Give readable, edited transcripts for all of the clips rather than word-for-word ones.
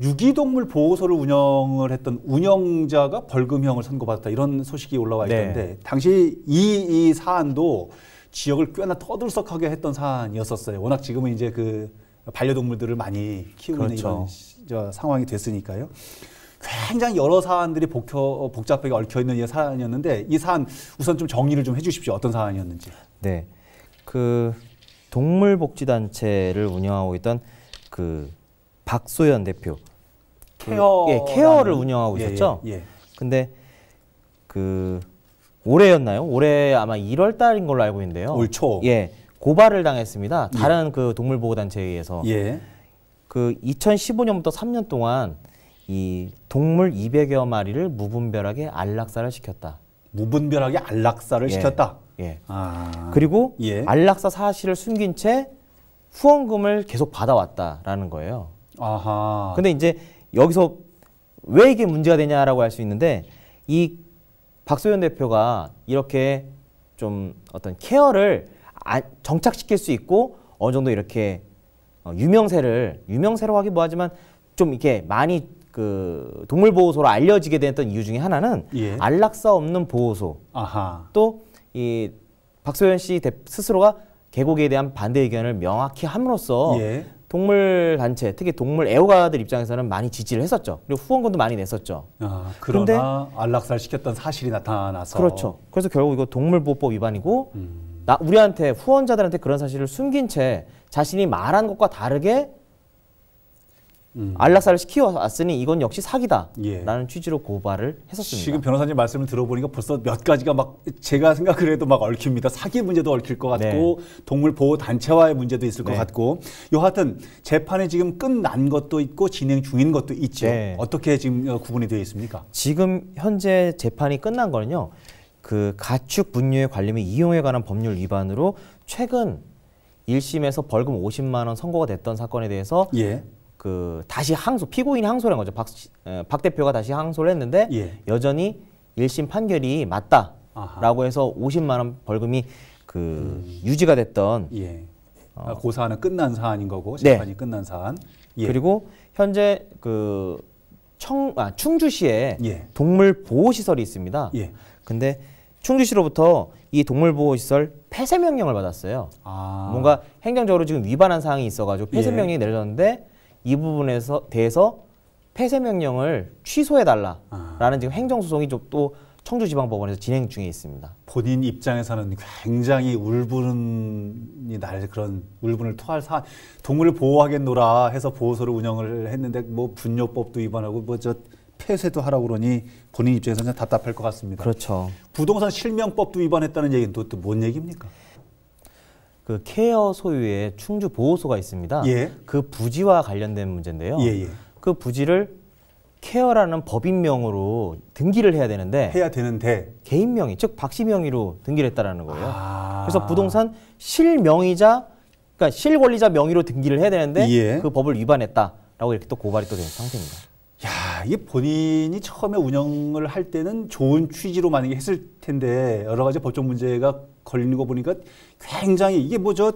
유기동물 보호소를 운영을 했던 운영자가 벌금형을 선고받았다 이런 소식이 올라와 있던데 네. 당시 이 사안도 지역을 꽤나 떠들썩하게 했던 사안이었었어요. 워낙 지금은 이제 그 반려동물들을 많이 키우고 그렇죠. 있는 이런 상황이 됐으니까요. 굉장히 여러 사안들이 복잡하게 얽혀 있는 이 사안이었는데 이 사안 우선 좀 정리를 좀 해주십시오. 어떤 사안이었는지. 네, 그 동물복지단체를 운영하고 있던 그 박소연 대표, 케어를 운영하고 있었죠. 근데 그 올해였나요? 올해 아마 1월 달인 걸로 알고 있는데요. 올 초. 예, 고발을 당했습니다. 다른 그 동물보호단체에 의해서. 그 2015년부터 3년 동안 이 동물 200여 마리를 무분별하게 안락사를 시켰다. 무분별하게 안락사를 시켰다. 그리고 안락사 사실을 숨긴 채 후원금을 계속 받아왔다라는 거예요. 아하. 근데 이제 여기서 왜 이게 문제가 되냐라고 할 수 있는데 이 박소연 대표가 이렇게 좀 어떤 케어를 정착시킬 수 있고 어느 정도 이렇게 유명세로 하기 뭐하지만 좀 이렇게 많이 그 동물보호소로 알려지게 됐던 이유 중에 하나는 안락사 없는 보호소. 또 이 박소연 씨 스스로가 개고기에 대한 반대 의견을 명확히 함으로써 동물 단체, 특히 동물 애호가들 입장에서는 많이 지지를 했었죠. 그리고 후원금도 많이 냈었죠. 그러나 안락사를 시켰던 사실이 나타나서. 그렇죠. 그래서 결국 이거 동물보호법 위반이고 우리한테 후원자들한테 그런 사실을 숨긴 채 자신이 말한 것과 다르게 안락사를 시켜왔으니 이건 역시 사기다라는 취지로 고발을 했었습니다. 지금 변호사님 말씀을 들어보니까 벌써 몇 가지가 막 제가 생각을 해도 막 얽힙니다. 사기 문제도 얽힐 것 같고 동물 보호 단체와의 문제도 있을 것 같고 여하튼 재판이 지금 끝난 것도 있고 진행 중인 것도 있죠. 어떻게 지금 구분이 되어 있습니까? 지금 현재 재판이 끝난 거는요. 그 가축 분류의 관리 및 이용에 관한 법률 위반으로 최근 1심에서 벌금 50만 원 선고가 됐던 사건에 대해서 그 다시 피고인이 항소를 한 거죠. 박 대표가 다시 항소를 했는데 여전히 1심 판결이 맞다라고 해서 50만 원 벌금이 유지가 됐던 고사는 끝난 사안인 거고 재판이 끝난 사안. 그리고 현재 그 충주시에 동물 보호 시설이 있습니다. 근데 충주시로부터 이 동물 보호 시설 폐쇄 명령을 받았어요. 뭔가 행정적으로 지금 위반한 사항이 있어가지고 폐쇄 명령이 내려졌는데 이 부분에 대해서 폐쇄 명령을 취소해달라라는 지금 행정소송이 또 청주지방법원에서 진행 중에 있습니다. 본인 입장에서는 굉장히 울분이 날 그런 울분을 토할 사안. 동물을 보호하겠노라 해서 보호소를 운영을 했는데 뭐 분뇨법도 위반하고 뭐 저 폐쇄도 하라고 그러니 본인 입장에서는 답답할 것 같습니다. 그렇죠. 부동산 실명법도 위반했다는 얘기는 또 뭔 얘기입니까? 그 케어 소유의 충주 보호소가 있습니다. 그 부지와 관련된 문제인데요. 그 부지를 케어라는 법인명으로 등기를 해야 되는데 개인 명의, 즉 박 씨 명의로 등기를 했다라는 거예요. 그래서 부동산 실명의자, 그러니까 실권리자 명의로 등기를 해야 되는데 그 법을 위반했다라고 이렇게 또 고발이 또 된 상태입니다. 야, 이게 본인이 처음에 운영을 할 때는 좋은 취지로 만약에 했을 텐데 여러 가지 법적 문제가 걸리는 거 보니까 굉장히 이게 뭐 저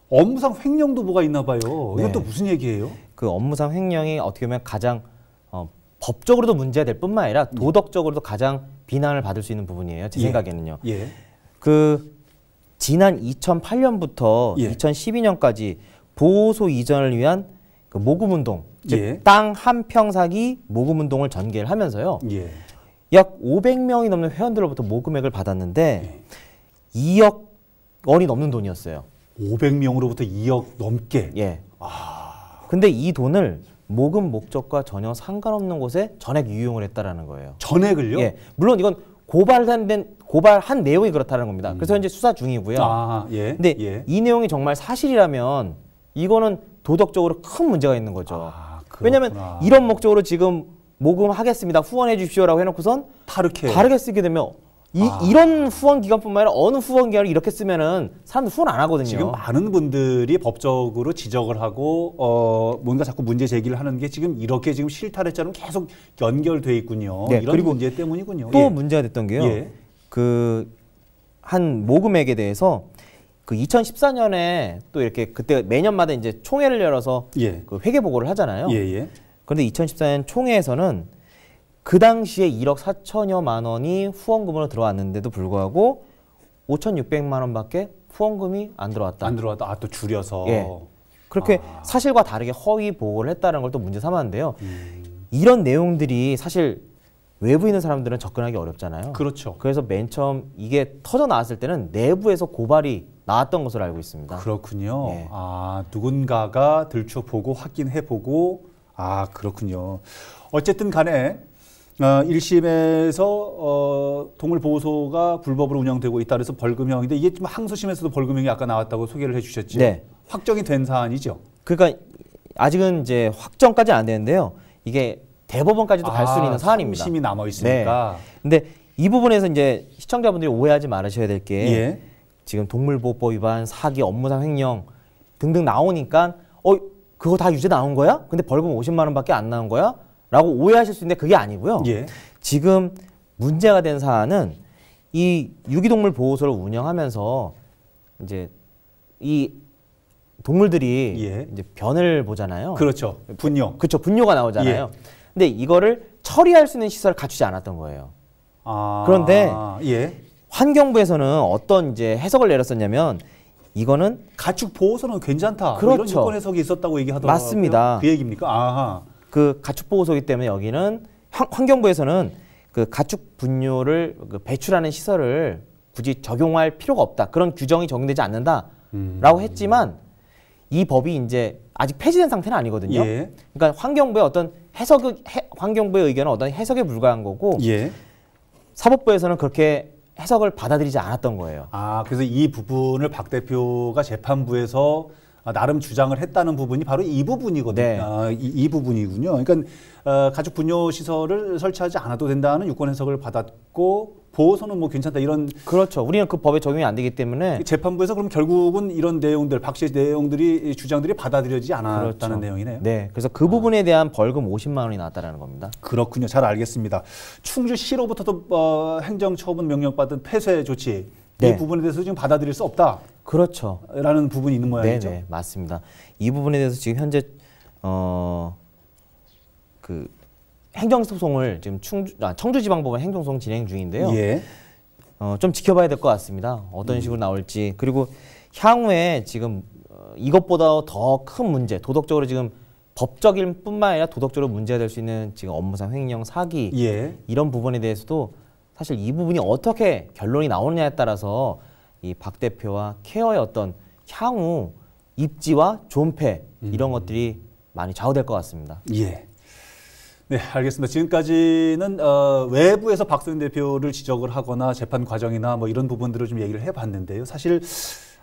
업무상 횡령도 뭐가 있나 봐요. 이건 또 무슨 얘기예요? 그 업무상 횡령이 어떻게 보면 가장 법적으로도 문제가 될 뿐만 아니라 도덕적으로도 가장 비난을 받을 수 있는 부분이에요. 제 생각에는요. 그 지난 2008년부터 2012년까지 보호소 이전을 위한 그 모금운동, 즉 땅 한 평 사기 모금운동을 전개를 하면서요. 약 500명이 넘는 회원들로부터 모금액을 받았는데 2억 원이 넘는 돈이었어요. 500명으로부터 2억 넘게? 근데 이 돈을 모금 목적과 전혀 상관없는 곳에 전액 유용을 했다라는 거예요. 전액을요? 물론 이건 고발한 내용이 그렇다는 겁니다. 그래서 현재 수사 중이고요. 근데 이 내용이 정말 사실이라면 이거는 도덕적으로 큰 문제가 있는 거죠. 왜냐하면 이런 목적으로 지금 모금하겠습니다. 후원해 주십시오라고 해놓고선 다르게 쓰게 되면 이런 후원 기관뿐만 아니라 어느 후원 기관을 이렇게 쓰면은 사람들 후원 안 하거든요. 지금 많은 분들이 법적으로 지적을 하고 뭔가 자꾸 문제 제기를 하는 게 지금 이렇게 지금 실타래처럼 계속 연결돼 있군요. 이런 그리고 문제 때문이군요. 또 문제가 됐던 게요. 그 한 모금액에 대해서 그 2014년에 또 이렇게 그때 매년마다 이제 총회를 열어서 그 회계 보고를 하잖아요. 그런데 2014년 총회에서는 그 당시에 1억 4천여만 원이 후원금으로 들어왔는데도 불구하고 5,600만 원밖에 후원금이 안 들어왔다. 안 들어왔다. 아, 또 줄여서. 예. 그렇게 사실과 다르게 허위 보고를 했다는 걸 또 문제 삼았는데요. 이런 내용들이 사실 외부에 있는 사람들은 접근하기 어렵잖아요. 그렇죠. 그래서 맨 처음 이게 터져 나왔을 때는 내부에서 고발이 나왔던 것으로 알고 있습니다. 그렇군요. 예. 아, 누군가가 들춰보고 확인해보고, 아, 그렇군요. 어쨌든 간에 1심에서 동물보호소가 불법으로 운영되고 있다 그래서 벌금형인데 이게 좀 항소심에서도 벌금형이 아까 나왔다고 소개를 해주셨죠. 네. 확정이 된 사안이죠. 그러니까 아직은 이제 확정까지는 안 되는데요. 이게 대법원까지도 갈 수 있는 사안입니다. 심이 남아 있으니까. 네. 근데 이 부분에서 이제 시청자분들이 오해하지 말으셔야 될 게 예. 지금 동물보호법 위반, 사기, 업무상 횡령 등등 나오니까 그거 다 유죄 나온 거야? 근데 벌금 50만 원밖에 안 나온 거야? 라고 오해하실 수 있는데 그게 아니고요. 예. 지금 문제가 된 사안은 이 유기동물 보호소를 운영하면서 이제 이 동물들이 예. 이제 변을 보잖아요. 그렇죠. 분뇨. 그렇죠. 분뇨가 나오잖아요. 예. 근데 이거를 처리할 수 있는 시설을 갖추지 않았던 거예요. 아, 그런데 예. 환경부에서는 어떤 이제 해석을 내렸었냐면 이거는 가축 보호소는 괜찮다. 그렇죠. 이런 유권 해석이 있었다고 얘기하더라고요. 맞습니다. 그 얘기입니까? 아하. 그 가축 보호소이기 때문에 여기는 환경부에서는 그 가축 분뇨를 배출하는 시설을 굳이 적용할 필요가 없다. 그런 규정이 적용되지 않는다라고 했지만 이 법이 이제 아직 폐지된 상태는 아니거든요. 예. 그러니까 환경부의 어떤 환경부의 의견은 어떤 해석에 불과한 거고 예. 사법부에서는 그렇게 해석을 받아들이지 않았던 거예요. 아, 그래서 이 부분을 박 대표가 재판부에서 나름 주장을 했다는 부분이 바로 이 부분이거든요. 네. 이 부분이군요. 그러니까 가축 분뇨 시설을 설치하지 않아도 된다는 유권 해석을 받았고 보호소는 뭐 괜찮다 이런. 그렇죠. 우리는 그 법에 적용이 안 되기 때문에 재판부에서 그럼 결국은 이런 내용들, 박 씨의 내용들이 주장들이 받아들여지지 않았다는 그렇죠. 내용이네요. 네. 그래서 그 부분에 대한 벌금 50만 원이 나왔다는 겁니다. 그렇군요. 잘 알겠습니다. 충주시로부터도 행정처분 명령받은 폐쇄 조치 네. 이 부분에 대해서 지금 받아들일 수 없다. 그렇죠. 라는 부분이 있는 모양이죠. 네, 맞습니다. 이 부분에 대해서 지금 현재 그 행정소송을 지금 청주지방법원 행정소송 진행 중인데요. 예. 좀 지켜봐야 될 것 같습니다. 어떤 식으로 나올지. 그리고 향후에 지금 이것보다 더 큰 문제, 도덕적으로 지금 법적인 뿐만 아니라 도덕적으로 문제가 될 수 있는 지금 업무상 횡령, 사기 예. 이런 부분에 대해서도 사실 이 부분이 어떻게 결론이 나오느냐에 따라서 이 박 대표와 케어의 어떤 향후 입지와 존폐 이런 것들이 많이 좌우될 것 같습니다. 예. 네, 알겠습니다. 지금까지는 외부에서 박소연 대표를 지적을 하거나 재판 과정이나 뭐 이런 부분들을 좀 얘기를 해봤는데요. 사실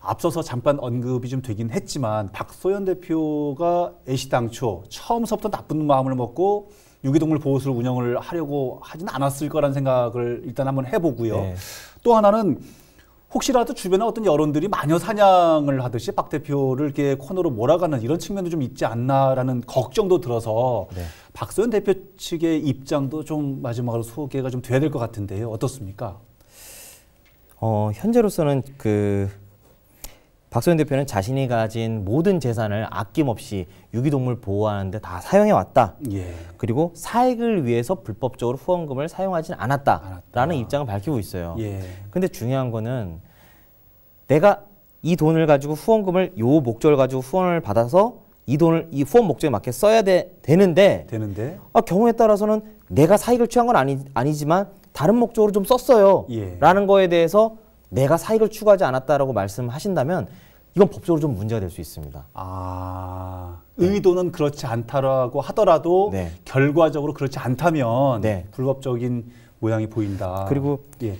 앞서서 잠깐 언급이 좀 되긴 했지만 박소연 대표가 애시당초 처음서부터 나쁜 마음을 먹고 유기동물 보호소를 운영을 하려고 하진 않았을 거라는 생각을 일단 한번 해보고요. 네. 또 하나는 혹시라도 주변에 어떤 여론들이 마녀 사냥을 하듯이 박 대표를 이렇게 코너로 몰아가는 이런 측면도 좀 있지 않나라는 걱정도 들어서 네. 박소연 대표 측의 입장도 좀 마지막으로 소개가 좀 돼야 될 것 같은데요. 어떻습니까? 현재로서는 박소연 대표는 자신이 가진 모든 재산을 아낌없이 유기동물 보호하는 데 다 사용해 왔다. 예. 그리고 사익을 위해서 불법적으로 후원금을 사용하진 않았다라는 입장을 밝히고 있어요. 예. 근데 중요한 거는 내가 이 돈을 가지고 후원금을 요 목적을 가지고 후원을 받아서 이 돈을 이 후원 목적에 맞게 써야 되는데 경우에 따라서는 내가 사익을 취한 건 아니지만 다른 목적으로 좀 썼어요. 예. 라는 거에 대해서 내가 사익을 추구하지 않았다라고 말씀하신다면 이건 법적으로 좀 문제가 될 수 있습니다. 의도는 그렇지 않다라고 하더라도 네. 결과적으로 그렇지 않다면 네. 불법적인 모양이 보인다. 그리고 예.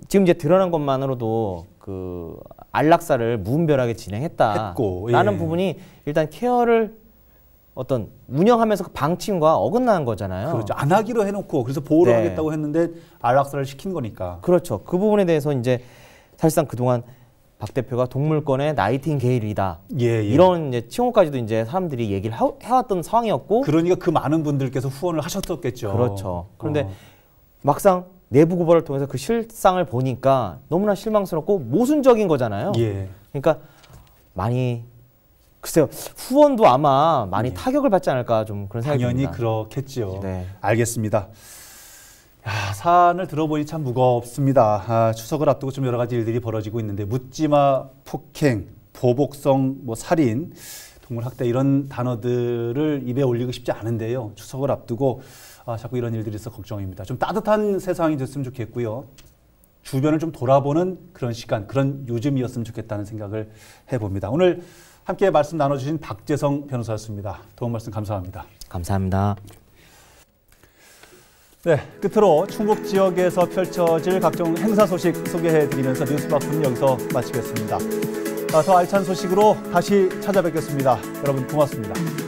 지금 이제 드러난 것만으로도 그 안락사를 무분별하게 진행했다라는 예. 부분이 일단 케어를 어떤 운영하면서 그 방침과 어긋나는 거잖아요. 그렇죠. 안 하기로 해놓고 그래서 보호를 네. 하겠다고 했는데 안락사를 시킨 거니까. 그렇죠. 그 부분에 대해서 이제 사실상 그동안 박 대표가 동물권의 나이팅게일이다. 예. 이런 이제 칭호까지도 이제 사람들이 얘기를 해왔던 상황이었고. 그러니까 그 많은 분들께서 후원을 하셨었겠죠. 그렇죠. 그런데 막상 내부 고발을 통해서 그 실상을 보니까 너무나 실망스럽고 모순적인 거잖아요. 예. 그러니까 많이 글쎄요. 후원도 아마 많이 타격을 받지 않을까 좀 그런 생각이 듭니다. 당연히 그렇겠죠. 네. 알겠습니다. 야, 사안을 들어보니 참 무겁습니다. 추석을 앞두고 좀 여러 가지 일들이 벌어지고 있는데 묻지마, 폭행, 보복성, 살인, 동물학대 이런 단어들을 입에 올리고 싶지 않은데요. 추석을 앞두고 자꾸 이런 일들이 있어 걱정입니다. 좀 따뜻한 세상이 됐으면 좋겠고요. 주변을 좀 돌아보는 그런 시간, 그런 요즘이었으면 좋겠다는 생각을 해봅니다. 오늘 함께 말씀 나눠주신 박재성 변호사였습니다. 도움 말씀 감사합니다. 감사합니다. 네, 끝으로 충북 지역에서 펼쳐질 각종 행사 소식 소개해드리면서 뉴스박스는 여기서 마치겠습니다. 더 알찬 소식으로 다시 찾아뵙겠습니다. 여러분 고맙습니다.